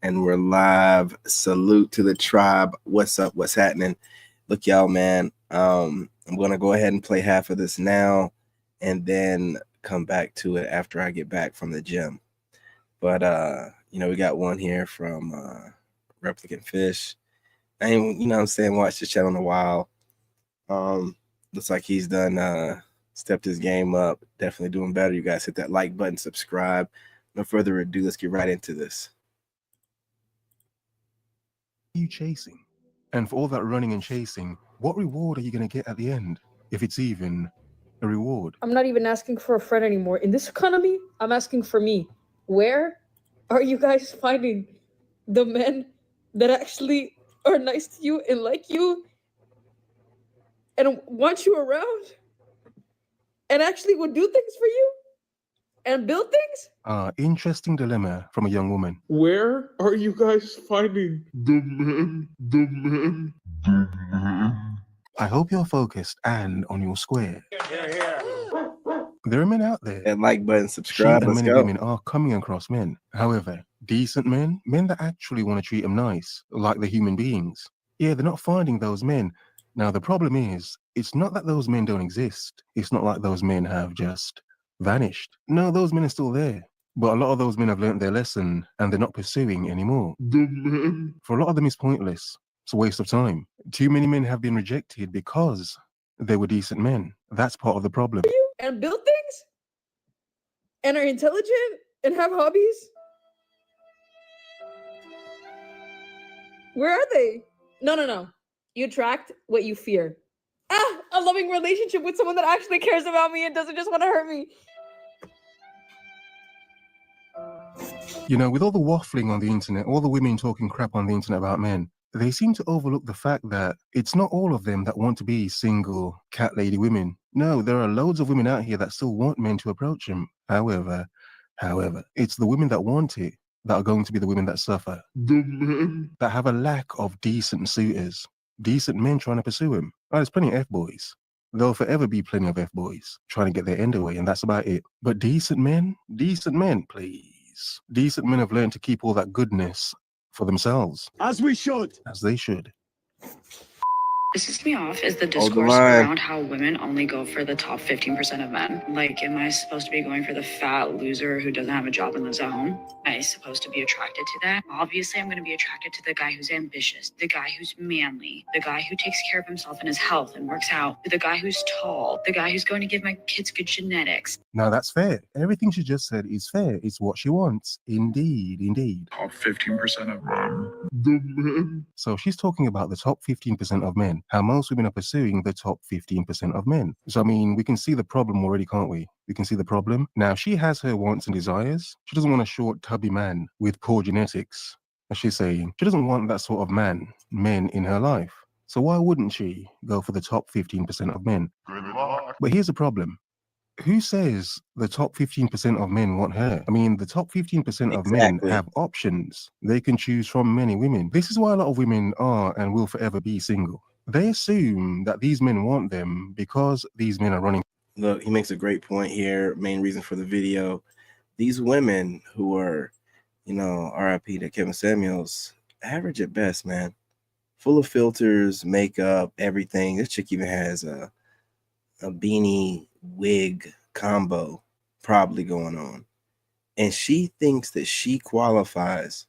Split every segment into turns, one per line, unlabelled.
And we're live. Salute to the tribe. What's up? What's happening? Look, y'all, man. I'm gonna go ahead and play half of this now, and then come back to it after I get back from the gym. But we got one here from Replicant Fish. I ain't, what I'm saying, watched this channel in a while. Looks like he's done stepped his game up. Definitely doing better. You guys hit that like button, subscribe. No further ado, let's get right into this.
You chasing? And for all that running and chasing, what reward are you going to get at the end? If it's even a reward.
I'm not even asking for a friend anymore. In this economy, I'm asking for me. Where are you guys finding the men that actually are nice to you and like you and want you around and actually would do things for you and build things?
Interesting dilemma from a young woman.
Where are you guys finding the men?
I hope you're focused and on your square. There are men out there.
That like button, subscribe,
And
let's
many
go.
women are coming across men. However, decent men that actually want to treat them nice, like they're human beings. Yeah, they're not finding those men. Now, the problem is, it's not that those men don't exist. It's not like those men have just vanished. No, those men are still there. But a lot of those men have learned their lesson and they're not pursuing anymore.
The men.
For a lot of them, it's pointless. It's a waste of time. Too many men have been rejected because they were decent men. That's part of the problem.
And build things? And are intelligent and have hobbies? Where are they? No. You attract what you fear. A loving relationship with someone that actually cares about me and doesn't just want to hurt me.
You know, with all the waffling on the internet, all the women talking crap on the internet about men, they seem to overlook the fact that it's not all of them that want to be single cat lady women. No, there are loads of women out here that still want men to approach them. However, it's the women that want it that are going to be the women that suffer.
The men.
That have a lack of decent suitors. Decent men trying to pursue him. Oh, there's plenty of F-boys. There'll forever be plenty of F-boys trying to get their end away, and that's about it. But decent men, please. Decent men have learned to keep all that goodness for themselves.
As we should.
As they should.
Pisses me off is the discourse around how women only go for the top 15% of men. Like, am I supposed to be going for the fat loser who doesn't have a job and lives at home? Am I supposed to be attracted to that? Obviously, I'm going to be attracted to the guy who's ambitious, the guy who's manly, the guy who takes care of himself and his health and works out, the guy who's tall, the guy who's going to give my kids good genetics.
Now that's fair. Everything she just said is fair. It's what she wants. Indeed.
Top 15% of men. The men.
So she's talking about the top 15% of men, how most women are pursuing the top 15% of men. So, I mean, we can see the problem already, can't we? We can see the problem. Now, she has her wants and desires. She doesn't want a short, tubby man with poor genetics, as she's saying. She doesn't want that sort of men in her life. So why wouldn't she go for the top 15% of men?
Good luck.
But here's the problem. Who says the top 15% of men want her? I mean, the top 15% of men have options. They can choose from many women. This is why a lot of women are and will forever be single. They assume that these men want them because these men are running.
Look, he makes a great point here. Main reason for the video. These women who are, RIP to Kevin Samuels, average at best, man. Full of filters, makeup, everything. This chick even has a beanie wig combo probably going on. And she thinks that she qualifies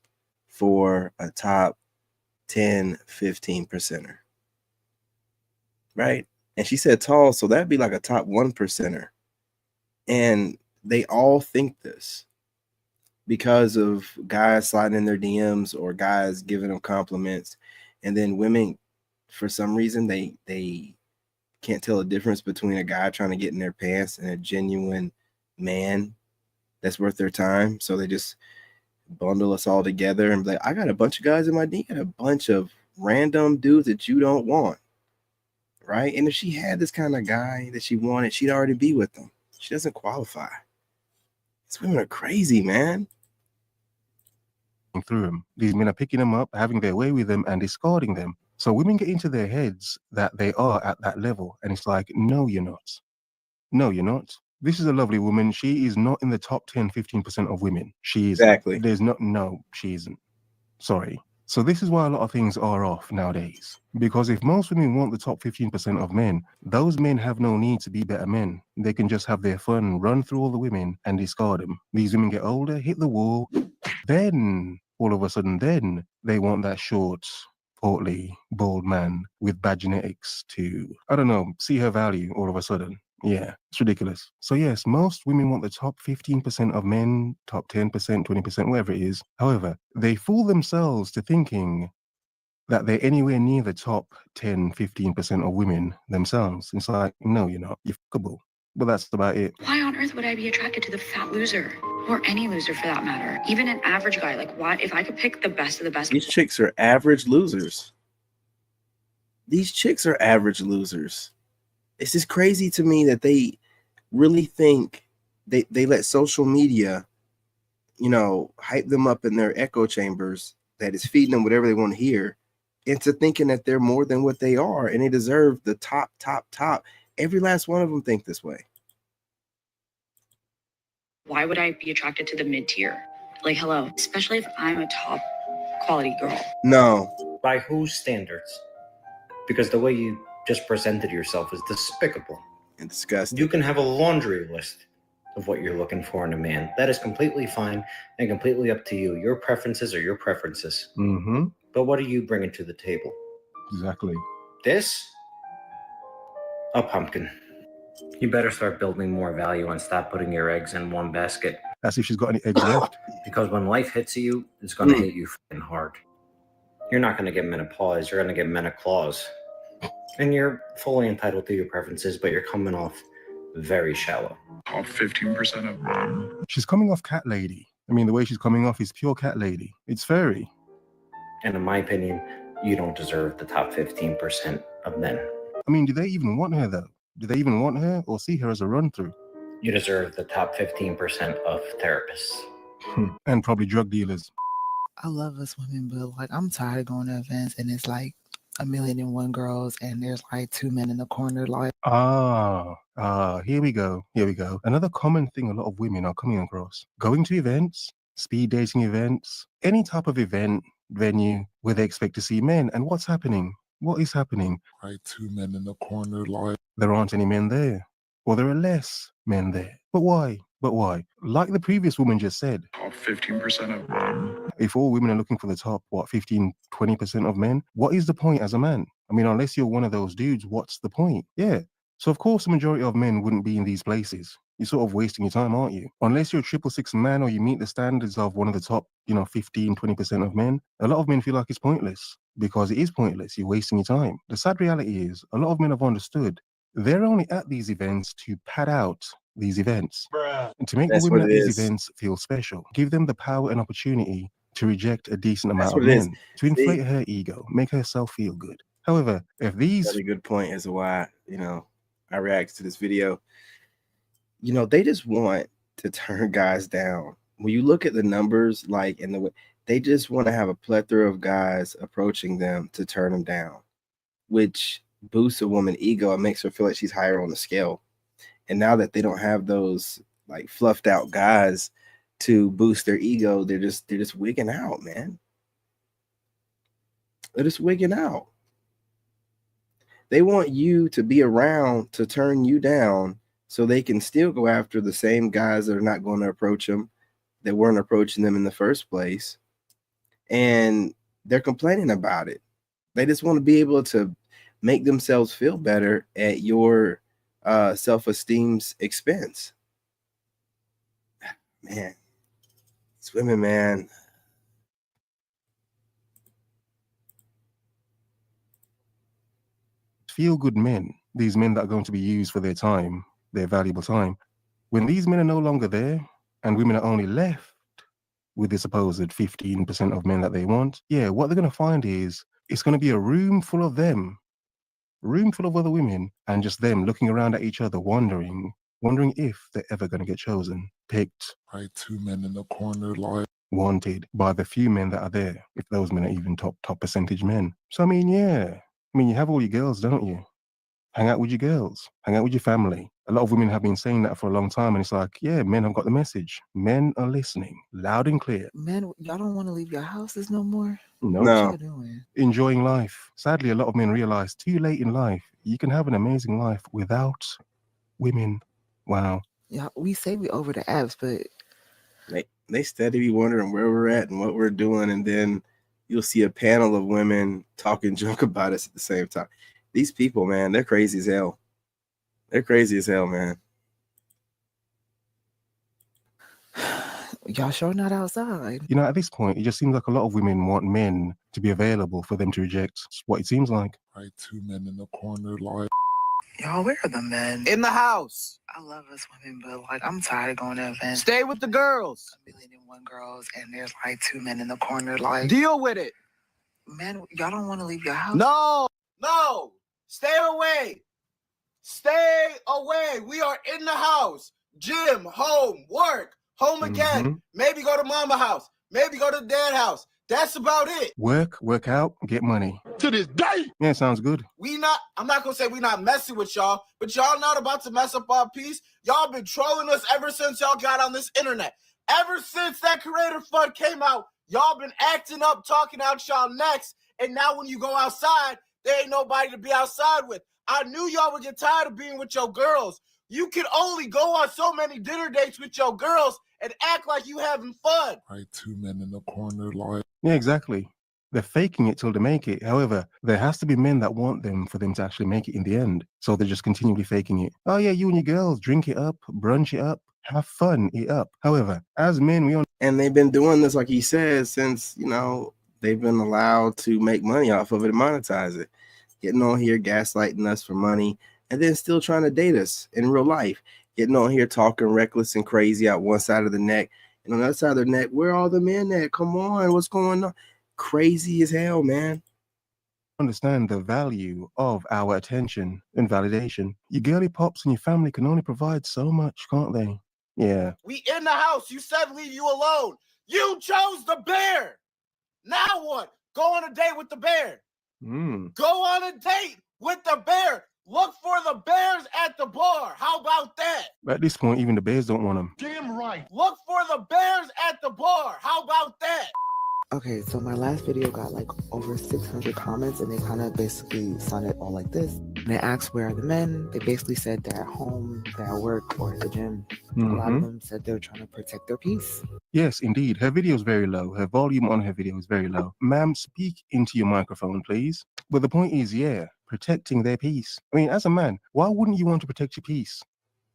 for a top 10, 15%er. Right? And she said tall, so that'd be like a top 1%er. And they all think this because of guys sliding in their DMs or guys giving them compliments. And then women, for some reason, they can't tell the difference between a guy trying to get in their pants and a genuine man that's worth their time. So they just bundle us all together and be like, I got a bunch of guys in my DM, a bunch of random dudes that you don't want. Right? And if she had this kind of guy that she wanted, she'd already be with them. She doesn't qualify. These women are crazy, man.
Through them. These men are picking them up, having their way with them and discarding them. So women get into their heads that they are at that level. And it's like, no, you're not. No, you're not. This is a lovely woman. She is not in the top 10, 15% of women. She is.
Exactly.
No, she isn't. Sorry. So this is why a lot of things are off nowadays. Because if most women want the top 15% of men, those men have no need to be better men. They can just have their fun, run through all the women and discard them. These women get older, hit the wall, then all of a sudden, then they want that short, portly, bald man with bad genetics to, I don't know, see her value all of a sudden. Yeah, it's ridiculous. So yes, most women want the top 15% of men, top 10%, 20%, whatever it is. However, they fool themselves to thinking that they're anywhere near the top 10, 15% of women themselves. It's like, no, you're not. You're fuckable. But that's about it.
Why on earth would I be attracted to the fat loser? Or any loser for that matter? Even an average guy. Like, why? If I could pick the best of the best.
These chicks are average losers. These chicks are average losers. It's just crazy to me that they really think they let social media, hype them up in their echo chambers that is feeding them whatever they want to hear into thinking that they're more than what they are and they deserve the top. Every last one of them think this way.
Why would I be attracted to the mid-tier? Like, hello, especially if I'm a top quality girl.
No.
By whose standards? Because the way you just presented yourself is despicable.
And disgusting.
You can have a laundry list of what you're looking for in a man. That is completely fine and completely up to you. Your preferences are your preferences.
Mm-hmm.
But what are you bringing to the table?
Exactly.
This? A pumpkin. You better start building more value and stop putting your eggs in one basket.
As if she's got any eggs left.
Because when life hits you, it's going to hit you fucking hard. You're not going to get menopause. You're going to get menoclaws. And you're fully entitled to your preferences, but you're coming off very shallow.
Top 15% of men.
She's coming off cat lady. I mean, the way she's coming off is pure cat lady. It's fairy.
And in my opinion, you don't deserve the top 15% of men.
I mean, do they even want her, though? Do they even want her or see her as a run-through?
You deserve the top 15% of therapists.
And probably drug dealers.
I love us women, but like I'm tired of going to events and it's like 1,000,001 girls and there's like 2 men in the corner. Like,
here we go. Another common thing a lot of women are coming across: going to events, speed dating events, any type of event venue where they expect to see men. And what's happening? What is happening?
Right, 2 men in the corner, like.
There aren't any men there, or there are less men there. But why? Like the previous woman just said,
Top 15% of men.
if all women are looking for the top, 15, 20% of men, what is the point as a man? I mean, unless you're one of those dudes, what's the point? Yeah. So of course, the majority of men wouldn't be in these places. You're sort of wasting your time, aren't you? Unless you're a 666 man or you meet the standards of one of the top, 15, 20% of men, a lot of men feel like it's pointless because it is pointless. You're wasting your time. The sad reality is a lot of men have understood they're only at these events to pad out these events. And to make
That's
the women
what
at
it
these
is.
events feel special. Give them the power and opportunity to reject a decent amount
That's
of
what it is.
men, to inflate her ego, make herself feel good. However, if these
That's a good point as to why, I reacted to this video. They just want to turn guys down. When you look at the numbers, like in the way they just want to have a plethora of guys approaching them to turn them down, which boosts a woman's ego and makes her feel like she's higher on the scale. And now that they don't have those like fluffed out guys to boost their ego, they're just wigging out, man. They're just wigging out. They want you to be around to turn you down so they can still go after the same guys that are not going to approach them, that weren't approaching them in the first place. And they're complaining about it. They just want to be able to make themselves feel better at your self-esteem's expense. Man, it's women, man.
feel-good men, these men that are going to be used for their time, their valuable time, when these men are no longer there and women are only left with the supposed 15% of men that they want, what they're going to find is it's going to be a room full of them, room full of other women, and just them looking around at each other, wondering if they're ever going to get chosen, picked,
Right, 2 men in the corner, like.
wanted by the few men that are there, if those men are even top percentage men. So, I mean, you have all your girls, don't you? Hang out with your girls. Hang out with your family. A lot of women have been saying that for a long time, and it's like, yeah, men have got the message. Men are listening, loud and clear.
Men, y'all don't want to leave your houses no more?
Nope.
What
No.
y'all doing?
Enjoying life. Sadly, a lot of men realize too late in life, you can have an amazing life without women. Wow.
Yeah, we say we over the apps, but
They steady be wondering where we're at and what we're doing, and then you'll see a panel of women talking junk about us at the same time. These people, man, they're crazy as hell. They're crazy as hell, man.
y'all sure not outside.
You know, at this point, it just seems like a lot of women want men to be available for them to reject. It's what it seems like.
Right, two men in the corner, like.
Y'all, where are the men?
In the house.
I love us women, but like I'm tired of going to events.
Stay with the girls.
1,000,001 girls, and there's like 2 men in the corner. Like,
Deal with it.
man, y'all don't want to leave your house.
No. Stay away. Stay away. We are in the house. Gym, home, work, home again. Maybe go to mama house. Maybe go to dad house. That's about it.
Work out, get money.
To this day.
Yeah, sounds good.
I'm not gonna say we not messing with y'all, but y'all not about to mess up our peace. Y'all been trolling us ever since y'all got on this internet. Ever since that creator fund came out, y'all been acting up, talking out y'all necks, and now when you go outside, there ain't nobody to be outside with. I knew y'all would get tired of being with your girls. You can only go on so many dinner dates with your girls and act like you having fun.
Right, two men in the corner, like.
Yeah, exactly. They're faking it till they make it. However, there has to be men that want them for them to actually make it in the end. So they're just continually faking it. Oh yeah, you and your girls, drink it up, brunch it up, have fun, it up. However, as men, we
And they've been doing this, like he says, since, they've been allowed to make money off of it and monetize it. Getting on here, gaslighting us for money, and then still trying to date us in real life. Getting on here, talking reckless and crazy out one side of the neck. And on the other side of the neck, where are all the men at? Come on, what's going on? Crazy as hell, man.
understand the value of our attention and validation. Your girly pops and your family can only provide so much, can't they? Yeah.
We in the house. You said leave you alone. You chose the bear. Now what? Go on a date with the bear. Go on a date with the bear. Look for the bears at the bar. How about that?
At this point, even the bears don't want them.
Damn right.
Look for the bears at the bar. How about that?
Okay, so my last video got like over 600 comments, and they kind of basically sounded all like this. And they asked where are the men. They basically said they're at home, they're at work, or in the gym. A lot of them said they're trying to protect their peace.
Yes, indeed. Her video is very low. Her volume on her video is very low. Ma'am, speak into your microphone, please. But the point is, yeah, protecting their peace. I mean, as a man, why wouldn't you want to protect your peace?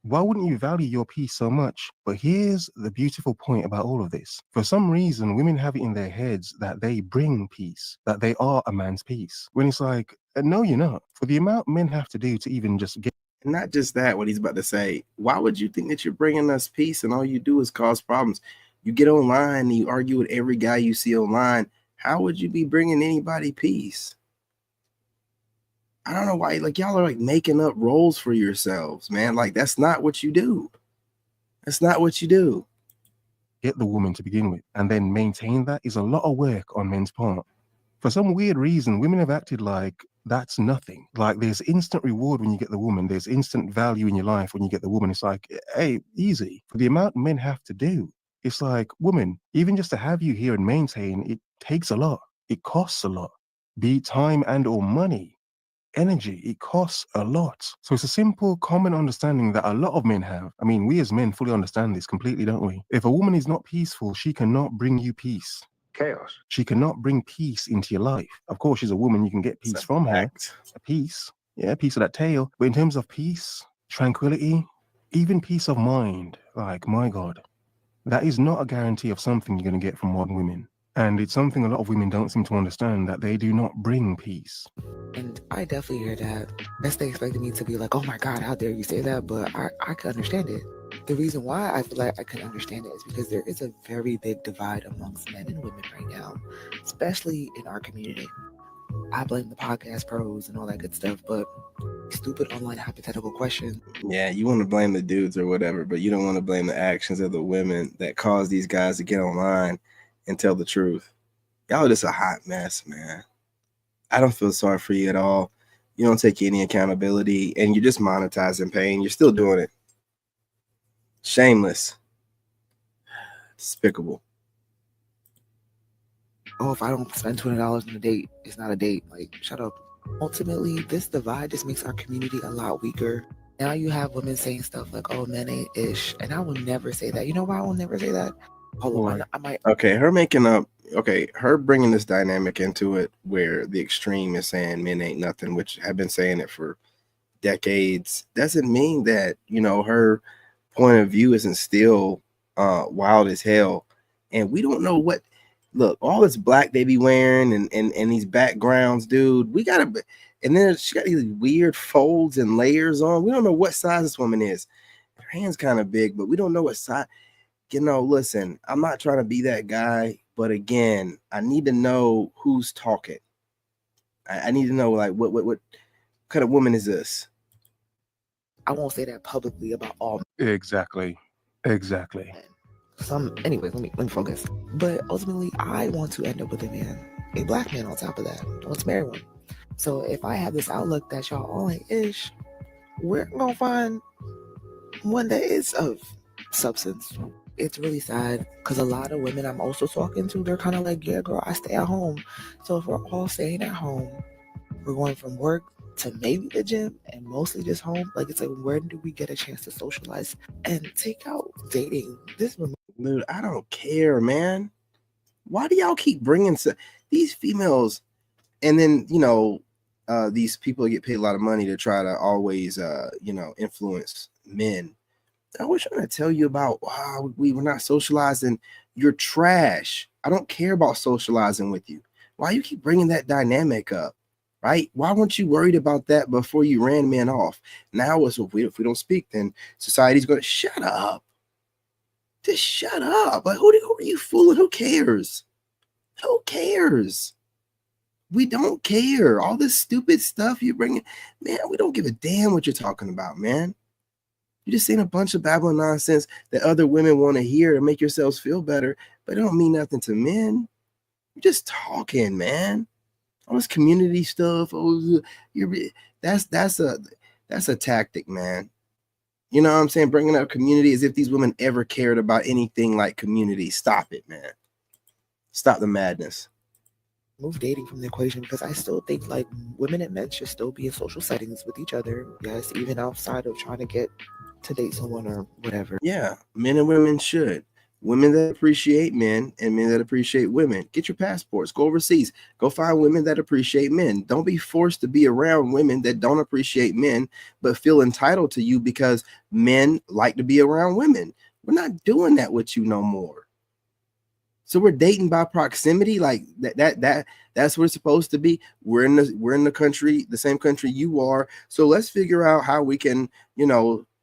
Why wouldn't you value your peace so much? But here's the beautiful point about all of this. For some reason, women have it in their heads that they bring peace, that they are a man's peace. When it's like, no, you're not. For the amount men have to do to even just get.
And not just that, what he's about to say. Why would you think that you're bringing us peace and all you do is cause problems? You get online and you argue with every guy you see online. How would you be bringing anybody peace? I don't know why, y'all are making up roles for yourselves, man. That's not what you do. That's not what you do.
Get the woman to begin with, and then maintain that is a lot of work on men's part. For some weird reason, women have acted like that's nothing. Like there's instant reward when you get the woman. There's instant value in your life when you get the woman. It's like, hey, easy. For the amount men have to do, it's like, woman, even just to have you here and maintain, it takes a lot. It costs a lot. Be it time and or money. Energy, it costs a lot. So it's a simple, common understanding that a lot of men have. I mean, we as men fully understand this completely, don't we? If a woman is not peaceful, she cannot bring you peace.
Chaos.
She cannot bring peace into your life. Of course, she's a woman, you can get peace from her. A peace. Yeah, a piece of that tail. But in terms of peace, tranquility, even peace of mind, my God, that is not a guarantee of something you're going to get from modern women. And it's something a lot of women don't seem to understand, that they do not bring peace.
And I definitely hear that. Yes, they expected me to be like, oh my God, how dare you say that? But I can understand it. The reason why I feel like I can understand it is because there is a very big divide amongst men and women right now, especially in our community. I blame the podcast pros and all that good stuff, but stupid online hypothetical questions.
Yeah, you want to blame the dudes or whatever, but you don't want to blame the actions of the women that cause these guys to get online and tell the truth. Y'all are just a hot mess, man. I don't feel sorry for you at all. You don't take any accountability, and you're just monetizing pain. You're still doing it. Shameless. Despicable.
Oh, if I don't spend $20 on a date, it's not a date. Like, shut up. Ultimately, this divide just makes our community a lot weaker. Now you have women saying stuff like, oh, men ain't ish. And I will never say that. You know why I will never say that? Hold on, I might.
Okay, her bringing this dynamic into it where the extreme is saying men ain't nothing, which have been saying it for decades, doesn't mean that, her point of view isn't still wild as hell. And we don't know what, look, all this black they be wearing and these backgrounds, dude, we gotta, and then she got these weird folds and layers on. We don't know what size this woman is. Her hand's kind of big, but we don't know what size. Listen, I'm not trying to be that guy, but again, I need to know who's talking. I need to know, like, what kind of woman is this?
I won't say that publicly about all.
Exactly.
Anyways, let me focus. But ultimately, I want to end up with a man, a black man on top of that. I want to marry one. So if I have this outlook that y'all all ain't ish, we're gonna find one that is of substance. It's really sad because a lot of women I'm also talking to, they're kind of like, yeah, girl, I stay at home. So if we're all staying at home, we're going from work to maybe the gym and mostly just home. Like, it's like, where do we get a chance to socialize and take out dating?
Dude, I don't care, man. Why do y'all keep bringing these females? And then, these people get paid a lot of money to try to always, influence men. I was trying to tell you about, wow, we were not socializing. You're trash. I don't care about socializing with you. Why you keep bringing that dynamic up, right? Why weren't you worried about that before you ran men off? Now if we don't speak, then society's going to shut up. Just shut up. Like, who are you fooling? Who cares? Who cares? We don't care. All this stupid stuff you bring in, man, we don't give a damn what you're talking about, man. You're just saying a bunch of babbling nonsense that other women want to hear to make yourselves feel better, but it don't mean nothing to men. You're just talking, man. All this community stuff. That's a tactic, man. You know what I'm saying? Bringing up community as if these women ever cared about anything like community. Stop it, man. Stop the madness.
Move dating from the equation, because I still think like women and men should still be in social settings with each other. Yes, even outside of trying to get to date someone or whatever.
Yeah, men and women should. Women that appreciate men and men that appreciate women. Get your passports. Go overseas. Go find women that appreciate men. Don't be forced to be around women that don't appreciate men but feel entitled to you because men like to be around women. We're not doing that with you no more. So we're dating by proximity, like that's what it's supposed to be. We're in the country, the same country you are. So let's figure out how we can,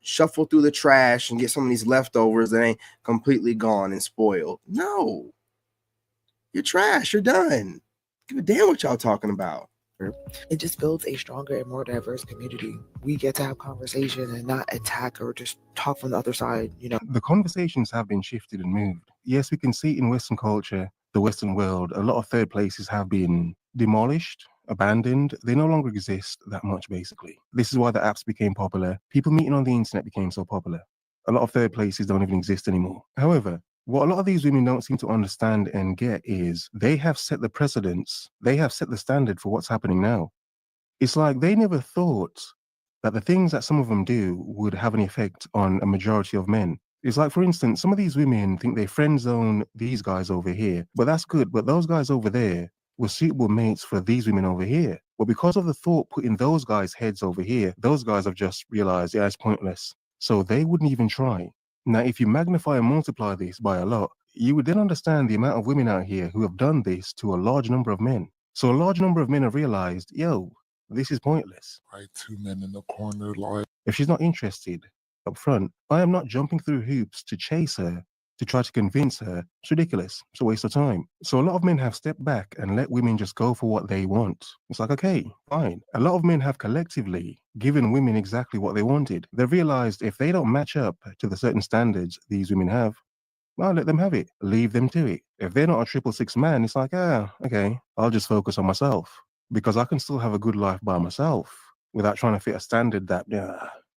shuffle through the trash and get some of these leftovers that ain't completely gone and spoiled. No, you're trash. You're done. Give a damn what y'all talking about.
It just builds a stronger and more diverse community. We get to have conversation and not attack or just talk from the other side,
The conversations have been shifted and moved. Yes, we can see in Western culture, the Western world, a lot of third places have been demolished, abandoned. They no longer exist that much, basically. This is why the apps became popular. People meeting on the internet became so popular. A lot of third places don't even exist anymore. However, what a lot of these women don't seem to understand and get is they have set the precedents. They have set the standard for what's happening now. It's like they never thought that the things that some of them do would have an effect on a majority of men. It's like, for instance, some of these women think they friend zone these guys over here, but that's good. But those guys over there were suitable mates for these women over here. But because of the thought put in those guys' heads over here, those guys have just realized, yeah, it's pointless. So they wouldn't even try. Now, if you magnify and multiply this by a lot, you would then understand the amount of women out here who have done this to a large number of men. So a large number of men have realized, yo, this is pointless.
Right, two men in the corner, like.
If she's not interested up front, I am not jumping through hoops to chase her, to try to convince her. It's ridiculous. It's a waste of time. So a lot of men have stepped back and let women just go for what they want. It's like, okay, fine. A lot of men have collectively given women exactly what they wanted. They've realized if they don't match up to the certain standards these women have, well, let them have it. Leave them to it. If they're not a 666 man, it's like, okay, I'll just focus on myself because I can still have a good life by myself. without trying to fit a standard that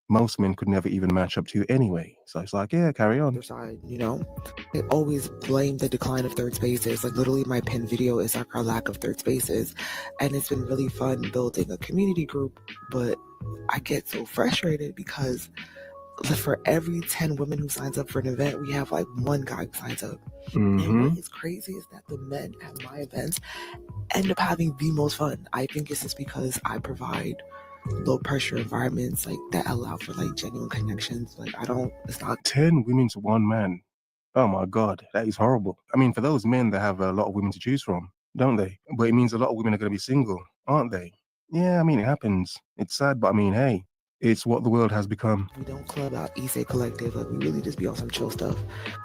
most men could never even match up to anyway. So it's like, yeah, carry on.
Other side, you know, they always blame the decline of third spaces. Like literally my pinned video is like our lack of third spaces. And it's been really fun building a community group, but I get so frustrated because for every 10 women who signs up for an event, we have like one guy who signs up. And what is crazy is that the men at my events end up having the most fun. I think it's just because I provide low pressure environments like that allow for like genuine connections. Like it's not
10 women to one man. Oh my God, that is horrible. I mean, for those men that have a lot of women to choose from, don't they? But it means a lot of women are going to be single, aren't they? Yeah, I mean, it happens. It's sad, but I mean, hey, it's what the world has become.
We don't club out Issei Collective. Like, we really just be on some chill stuff.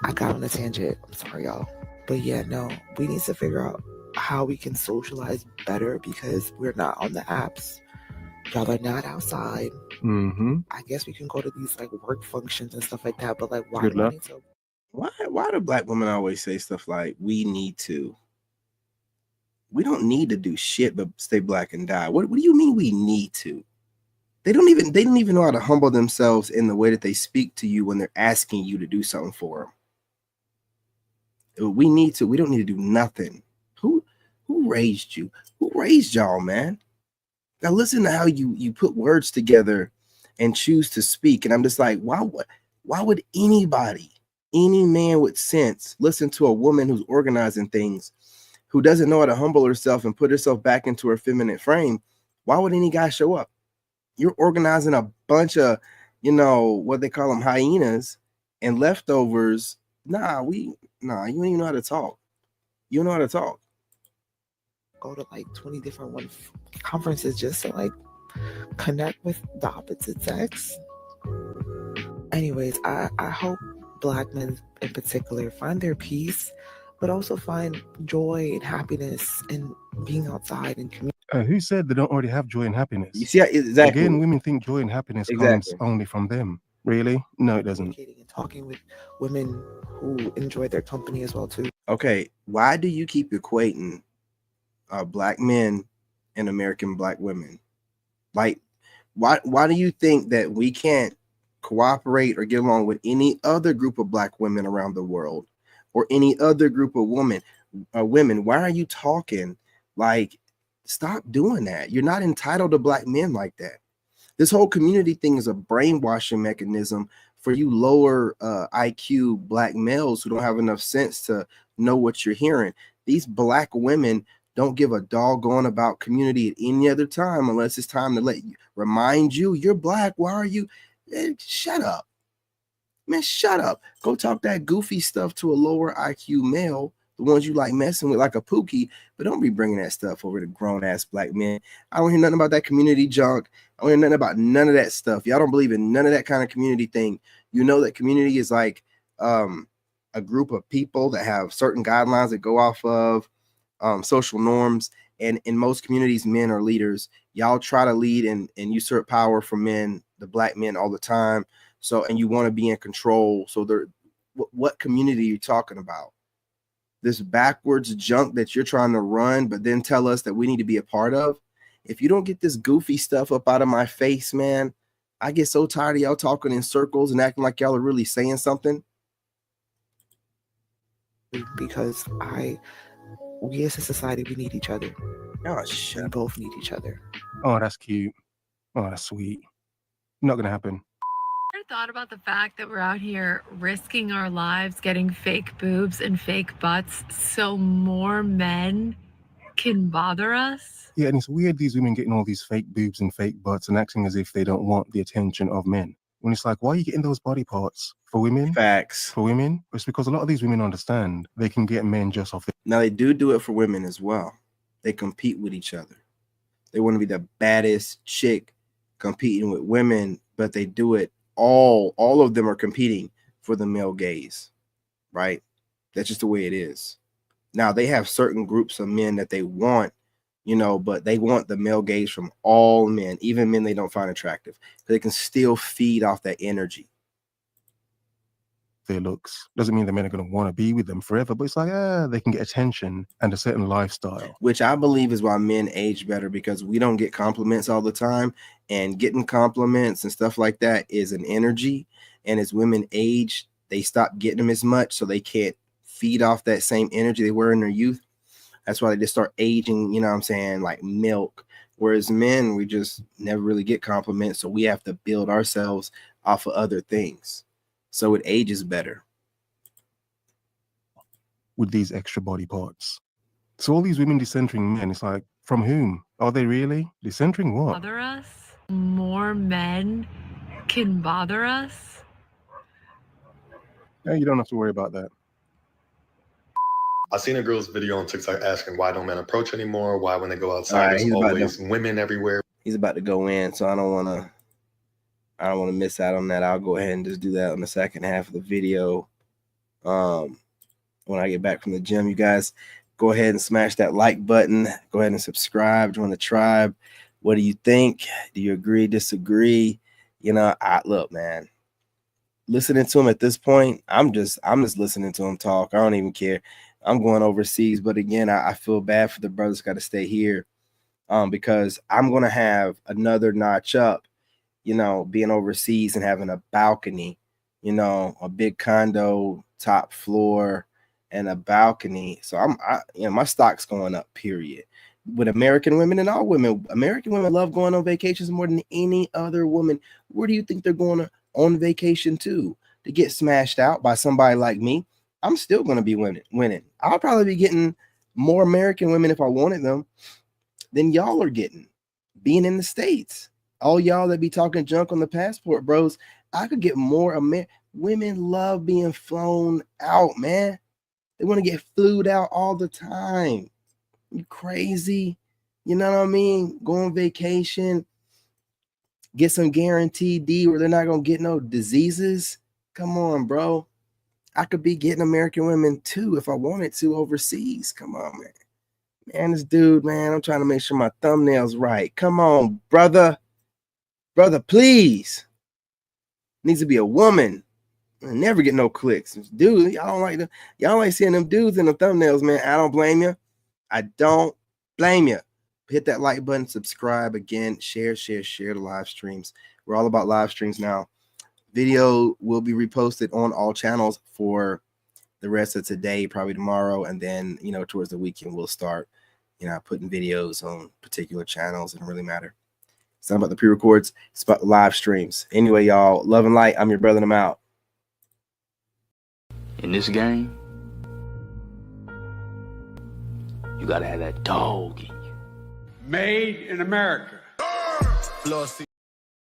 I got on a tangent. I'm sorry, y'all. But yeah, no, we need to figure out how we can socialize better because we're not on the apps. Y'all are not outside. I guess we can go to these like work functions and stuff like that. But like, why
Good
do we
luck.
need to?
Why do black women always say stuff like we need to? We don't need to do shit but stay black and die. What do you mean we need to? They don't even know how to humble themselves in the way that they speak to you when they're asking you to do something for them. We need to. We don't need to do nothing. Who raised you? Who raised y'all, man? Now listen to how you put words together and choose to speak. And I'm just like, why would anybody, any man with sense, listen to a woman who's organizing things, who doesn't know how to humble herself and put herself back into her feminine frame? Why would any guy show up? You're organizing a bunch of, what they call them, hyenas and leftovers. You don't even know how to talk. You don't know how to talk.
Go to like 20 different conferences just to like connect with the opposite sex. Anyways, I hope black men in particular find their peace, but also find joy and happiness in being outside and community.
Who said they don't already have joy and happiness?
You see, exactly.
Again, women think joy and happiness comes only from them. Really? No, it doesn't.
And talking with women who enjoy their company as well too.
Okay, why do you keep equating black men and American black women? Like, why do you think that we can't cooperate or get along with any other group of black women around the world or any other group of women? Why are you talking like? Stop doing that. You're not entitled to black men like that. This whole community thing is a brainwashing mechanism for you lower IQ black males who don't have enough sense to know what you're hearing. These black women don't give a doggone about community at any other time unless it's time to remind you you're black. Why are you? Shut up. Man, shut up. Go talk that goofy stuff to a lower IQ male, the ones you like messing with like a Pookie, but don't be bringing that stuff over to grown-ass black men. I don't hear nothing about that community junk. I don't hear nothing about none of that stuff. Y'all don't believe in none of that kind of community thing. You know that community is like a group of people that have certain guidelines that go off of social norms. And in most communities, men are leaders. Y'all try to lead and usurp power from men, the black men, all the time. So, and you want to be in control. So what community are you talking about? This backwards junk that you're trying to run, but then tell us that we need to be a part of. If you don't get this goofy stuff up out of my face, man, I get so tired of y'all talking in circles and acting like y'all are really saying something.
Because we as a society, we need each other.
Oh, shit.
We both need each other.
Oh, that's cute. Oh, that's sweet. Not gonna happen.
Ever thought about the fact that we're out here risking our lives getting fake boobs and fake butts so more men can bother us?
Yeah, and it's weird these women getting all these fake boobs and fake butts and acting as if they don't want the attention of men. When it's like, why are you getting those body parts? For women?
Facts.
For women? It's because a lot of these women understand they can get men just off the...
Now, they do it for women as well. They compete with each other. They want to be the baddest chick competing with women, but they do it all of them are competing for the male gaze, right? That's just the way it is. Now, they have certain groups of men that they want, but they want the male gaze from all men, even men they don't find attractive. They can still feed off that energy.
their looks. Doesn't mean the men are going to want to be with them forever, but it's like, they can get attention and a certain lifestyle.
Which I believe is why men age better, because we don't get compliments all the time, and getting compliments and stuff like that is an energy. And as women age, they stop getting them as much, so they can't feed off that same energy they were in their youth. That's why they just start aging, you know what I'm saying, like milk. Whereas men, we just never really get compliments, so we have to build ourselves off of other things. So it ages better.
With these extra body parts. So all these women decentering men, it's like, from whom? Are they really? Decentering what?
Bother us? More men can bother us?
Yeah, you don't have to worry about that.
I seen a girl's video on TikTok asking why don't men approach anymore? Why when they go outside,
Right,
there's always women everywhere.
He's about to go in, so I don't want to miss out on that. I'll go ahead and just do that on the second half of the video. When I get back from the gym, you guys go ahead and smash that like button. Go ahead and subscribe, join the tribe. What do you think? Do you agree, disagree? You know, look, man, listening to him at this point, I'm just listening to him talk. I don't even care. I'm going overseas, but again, I feel bad for the brothers got to stay here, because I'm going to have another notch up, you know, being overseas and having a balcony, you know, a big condo, top floor, and a balcony. So my stock's going up, period. With American women and all women, American women love going on vacations more than any other woman. Where do you think they're going on vacation to get smashed out by somebody like me? I'm still going to be winning. I'll probably be getting more American women if I wanted them than y'all are getting being in the States. All y'all that be talking junk on the passport, bros, I could get more women love being flown out, man. They want to get flued out all the time. You crazy? You know what I mean? Go on vacation, get some guaranteed D where they're not going to get no diseases. Come on, bro. I could be getting American women too if I wanted to overseas. Come on, man. Man, this dude, man, I'm trying to make sure my thumbnail's right. Come on, brother. Brother, please. Needs to be a woman. I never get no clicks. Dude, y'all like seeing them dudes in the thumbnails, man. I don't blame you. I don't blame you. Hit that like button, subscribe again, share the live streams. We're all about live streams now. Video will be reposted on all channels for the rest of today, probably tomorrow, and then, you know, towards the weekend we'll start, you know, putting videos on particular channels. It don't really matter. It's not about the pre-records, it's about the live streams. Anyway, y'all, love and light. I'm your brother, and I'm out.
In this game, you gotta have that dog in you.
Made in America.